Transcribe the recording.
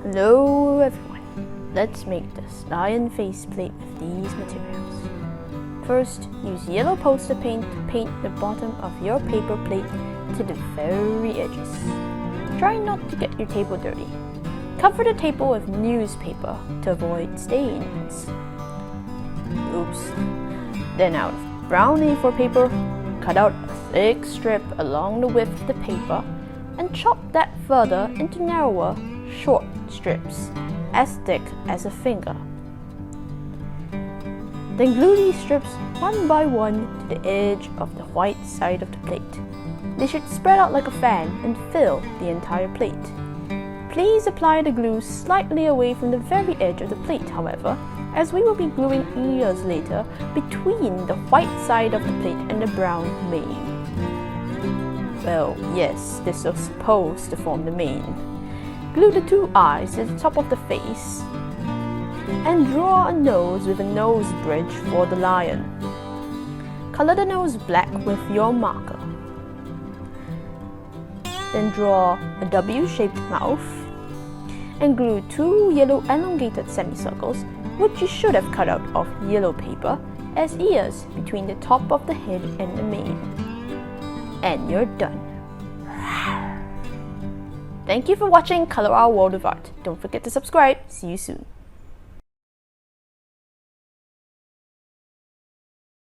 Hello everyone, let's make this lion faceplate with these materials. First, use yellow poster paint to paint the bottom of your paper plate to the very edges. Try not to get your table dirty. Cover the table with newspaper to avoid stains. Oops. Then out of brown A4 paper, cut out a thick strip along the width of the paper and chop that further into narrower, short strips, as thick as a finger. Then glue these strips one by one to the edge of the white side of the plate. They should spread out like a fan and fill the entire plate. Please apply the glue slightly away from the very edge of the plate, however, as we will be gluing ears later between the white side of the plate and the brown mane. Well, yes, this was supposed to form the mane. Glue the two eyes to the top of the face and draw a nose with a nose bridge for the lion. Color the nose black with your marker. Then draw a W-shaped mouth and glue two yellow elongated semicircles, which you should have cut out of yellow paper, as ears between the top of the head and the mane. And you're done. Thank you for watching Color Our World of Art. Don't forget to subscribe. See you soon.